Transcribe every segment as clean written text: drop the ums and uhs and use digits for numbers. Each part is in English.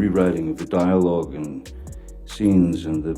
rewriting of the dialogue and scenes and the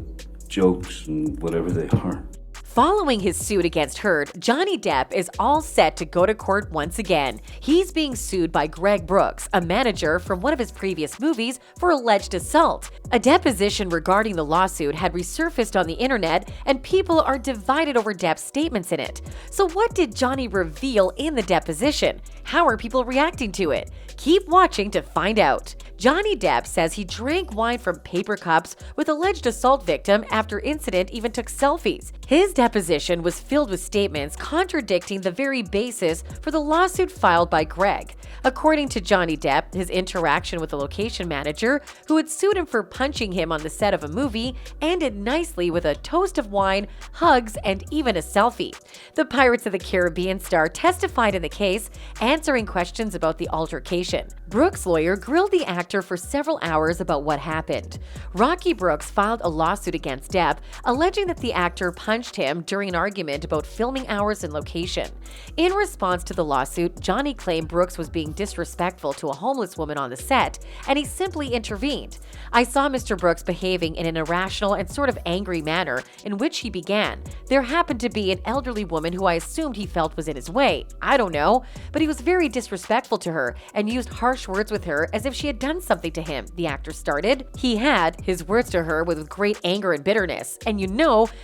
jokes and whatever they are. Following his suit against Heard, Johnny Depp is all set to go to court once again. He's being sued by Greg Brooks, a manager from one of his previous movies, for alleged assault. A deposition regarding the lawsuit had resurfaced on the internet, and people are divided over Depp's statements in it. So what did Johnny reveal in the deposition? How are people reacting to it? Keep watching to find out. Johnny Depp says he drank wine from paper cups with alleged assault victim after incident even took selfies. His deposition was filled with statements contradicting the very basis for the lawsuit filed by Greg. According to Johnny Depp, his interaction with the location manager, who had sued him for punching him on the set of a movie, ended nicely with a toast of wine, hugs, and even a selfie. The Pirates of the Caribbean star testified in the case, answering questions about the altercation. Brooks' lawyer grilled the actor for several hours about what happened. Rocky Brooks filed a lawsuit against Depp, alleging that the actor punched him during an argument about filming hours and location. In response to the lawsuit, Johnny claimed Brooks was being disrespectful to a homeless woman on the set, and he simply intervened. "I saw Mr. Brooks behaving in an irrational and sort of angry manner in which he began. There happened to be an elderly woman who I assumed he felt was in his way. I don't know, but he was very disrespectful to her and used harsh words with her as if she had done something to him," the actor started. He had his words to her with great anger and bitterness, and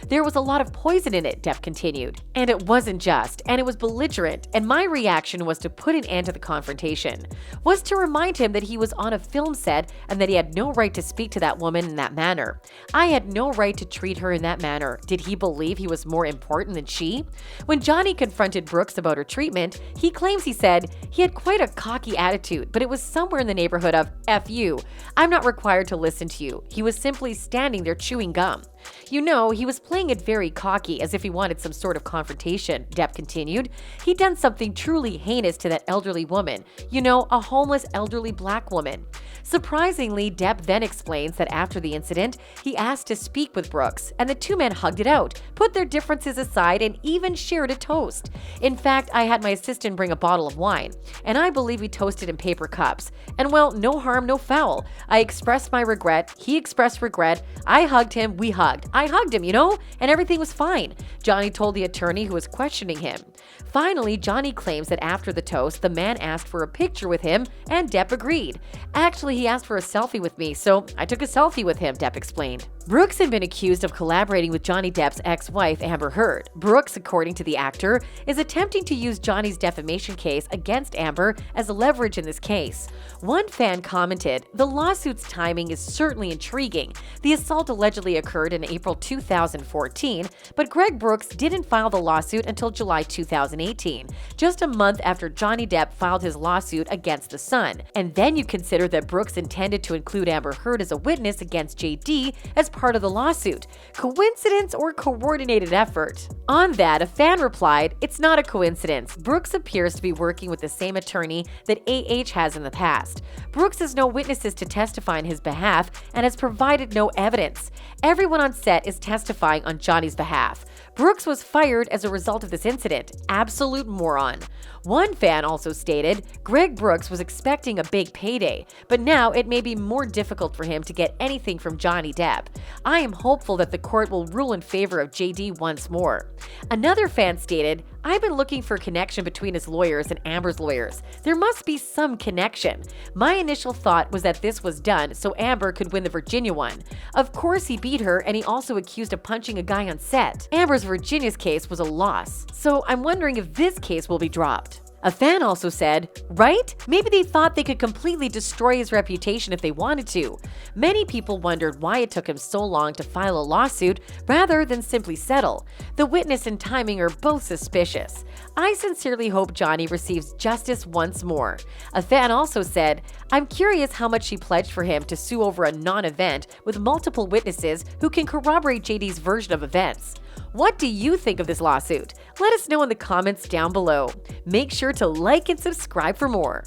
there was a lot of poison in it, Depp continued. "And it wasn't just, and it was belligerent, and my reaction was to put an end to the confrontation, was to remind him that he was on a film set and that he had no right to speak to that woman in that manner. I had no right to treat her in that manner. Did he believe he was more important than she?" When Johnny confronted Brooks about her treatment, he claims he said he had quite a cocky attitude, but it was somewhere in the neighborhood of "F you. I'm not required to listen to you." He was simply standing there chewing gum. He was playing it very cocky as if he wanted some sort of confrontation, Depp continued. He'd done something truly heinous to that elderly woman, a homeless elderly black woman. Surprisingly, Depp then explains that after the incident, he asked to speak with Brooks, and the two men hugged it out, put their differences aside, and even shared a toast. "In fact, I had my assistant bring a bottle of wine, and I believe we toasted in paper cups. And well, no harm, no foul. I expressed my regret, he expressed regret, I hugged him, we hugged. I hugged him, and everything was fine," Johnny told the attorney who was questioning him. Finally, Johnny claims that after the toast, the man asked for a picture with him, and Depp agreed. "Actually, he asked for a selfie with me, so I took a selfie with him," Depp explained. Brooks had been accused of collaborating with Johnny Depp's ex-wife, Amber Heard. Brooks, according to the actor, is attempting to use Johnny's defamation case against Amber as leverage in this case. One fan commented, "The lawsuit's timing is certainly intriguing. The assault allegedly occurred in April 2014, but Greg Brooks didn't file the lawsuit until July 2018, just a month after Johnny Depp filed his lawsuit against The Sun. And then you consider that Brooks intended to include Amber Heard as a witness against JD as part of the lawsuit. Coincidence or coordinated effort?" On that, a fan replied, "It's not a coincidence. Brooks appears to be working with the same attorney that AH has in the past. Brooks has no witnesses to testify on his behalf and has provided no evidence. Everyone on set is testifying on Johnny's behalf. Brooks was fired as a result of this incident. Absolute moron." One fan also stated, "Greg Brooks was expecting a big payday, but now it may be more difficult for him to get anything from Johnny Depp. I am hopeful that the court will rule in favor of JD once more." Another fan stated, "I've been looking for a connection between his lawyers and Amber's lawyers. There must be some connection. My initial thought was that this was done so Amber could win the Virginia one. Of course he beat her, and he also accused of punching a guy on set. Amber's Virginia's case was a loss, so I'm wondering if this case will be dropped." A fan also said, "Right? Maybe they thought they could completely destroy his reputation if they wanted to." Many people wondered why it took him so long to file a lawsuit rather than simply settle. The witness and timing are both suspicious. "I sincerely hope Johnny receives justice once more." A fan also said, "I'm curious how much she pledged for him to sue over a non-event with multiple witnesses who can corroborate JD's version of events." What do you think of this lawsuit? Let us know in the comments down below. Make sure to like and subscribe for more.